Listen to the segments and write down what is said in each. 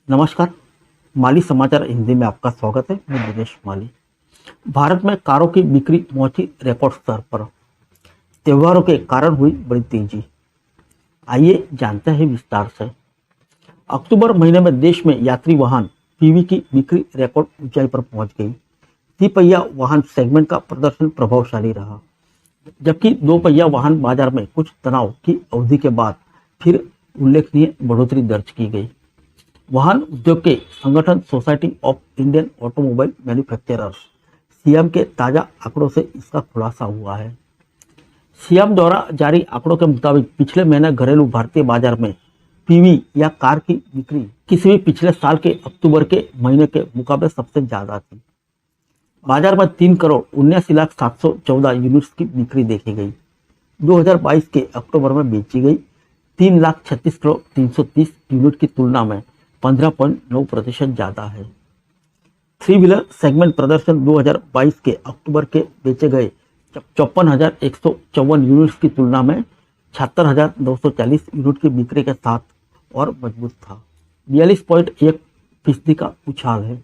नमस्कार। माली समाचार हिंदी में आपका स्वागत है। मैं दिनेश माली। भारत में कारों की बिक्री पहुंची रिकॉर्ड स्तर पर। त्योहारों के कारण हुई बड़ी तेजी। आइए जानते हैं विस्तार से। अक्टूबर महीने में देश में यात्री वाहन पीवी की बिक्री रिकॉर्ड ऊंचाई पर पहुंच गई। तिपहिया वाहन सेगमेंट का प्रदर्शन प्रभावशाली रहा, जबकि दो पहिया वाहन बाजार में कुछ तनाव की अवधि के बाद फिर उल्लेखनीय बढ़ोतरी दर्ज की गई। वाहन उद्योग के संगठन society of Indian automobile manufacturers SIAM के ताजा आंकड़ों से इसका खुलासा हुआ है। सियाम द्वारा जारी आंकड़ों के मुताबिक पिछले महीने घरेलू भारतीय बाजार में पीवी या कार की बिक्री किसी भी पिछले साल के अक्टूबर के महीने के मुकाबले सबसे ज्यादा थी। बाजार में 3,79,714 यूनिट्स की बिक्री देखी गई। 2022 के अक्टूबर में बेची गई 3,36,330 यूनिट की तुलना में 15.9% ज्यादा है। थ्री व्हीलर सेगमेंट प्रदर्शन 2022 के अक्टूबर के बेचे गए 54,154 यूनिट्स की तुलना में 76,940 यूनिट की बिक्री के साथ और मजबूत था। 42.1% का उछाल है।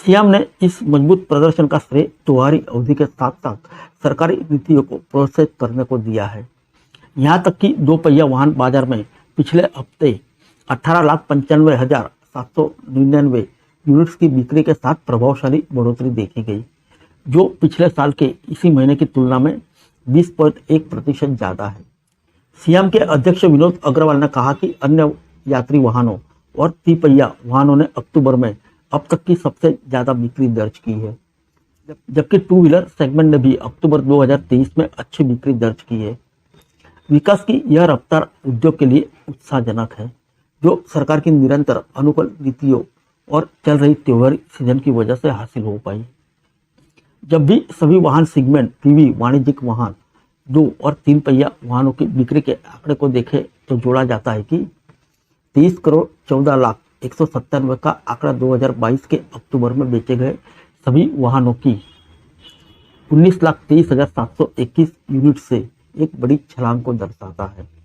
सियाम ने इस मजबूत प्रदर्शन का श्रेय त्योहारी अवधि के साथ साथ सरकारी नीतियों को प्रोत्साहित करने को दिया है। यहाँ तक कि दो पहिया वाहन बाजार में पिछले हफ्ते 18,95,799 यूनिट्स की बिक्री के साथ प्रभावशाली बढ़ोतरी देखी गई, जो पिछले साल के इसी महीने की तुलना में 20.1% ज्यादा है। सियाम के अध्यक्ष विनोद अग्रवाल ने कहा कि अन्य यात्री वाहनों और तिपहिया वाहनों ने अक्टूबर में अब तक की सबसे ज्यादा बिक्री दर्ज की है, जबकि टू व्हीलर सेगमेंट ने भी अक्टूबर 2023 में अच्छी बिक्री दर्ज की है। विकास की यह रफ्तार उद्योग के लिए उत्साहजनक है, जो सरकार की निरंतर अनुकूल नीतियों और चल रही त्योहारी सीजन की वजह से हासिल हो पाई। जब भी सभी वाहन सेगमेंट पीवी वाणिज्यिक वाहन, 2 और 3 पहिया वाहनों की बिक्री के आंकड़े को देखे तो जोड़ा जाता है कि 23,14,197 का आंकड़ा 2022 के अक्टूबर में बेचे गए सभी वाहनों की 19,23,721 यूनिट से एक बड़ी छलांग को दर्शाता है।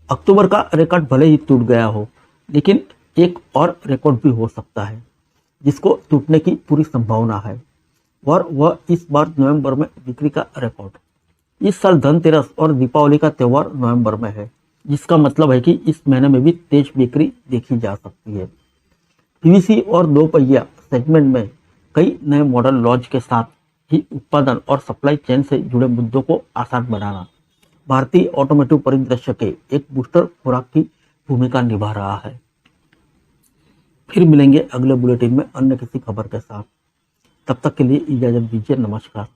अक्टूबर का रिकॉर्ड भले ही टूट गया हो, लेकिन एक और रिकॉर्ड भी हो सकता है जिसको टूटने की पूरी संभावना है, और वह इस बार नवंबर में बिक्री का रिकॉर्ड। इस साल धनतेरस और दीपावली का त्यौहार नवंबर में है, जिसका मतलब है कि इस महीने में भी तेज बिक्री देखी जा सकती है। पीवीसी और दो पहिया सेगमेंट में कई नए मॉडल लॉन्च के साथ ही उत्पादन और सप्लाई चेन से जुड़े मुद्दों को आसान बनाना भारतीय ऑटोमोटिव परिदृश्य के एक बूस्टर खुराक की भूमिका निभा रहा है। फिर मिलेंगे अगले बुलेटिन में अन्य किसी खबर के साथ। तब तक के लिए इजाजत दीजिए। नमस्कार।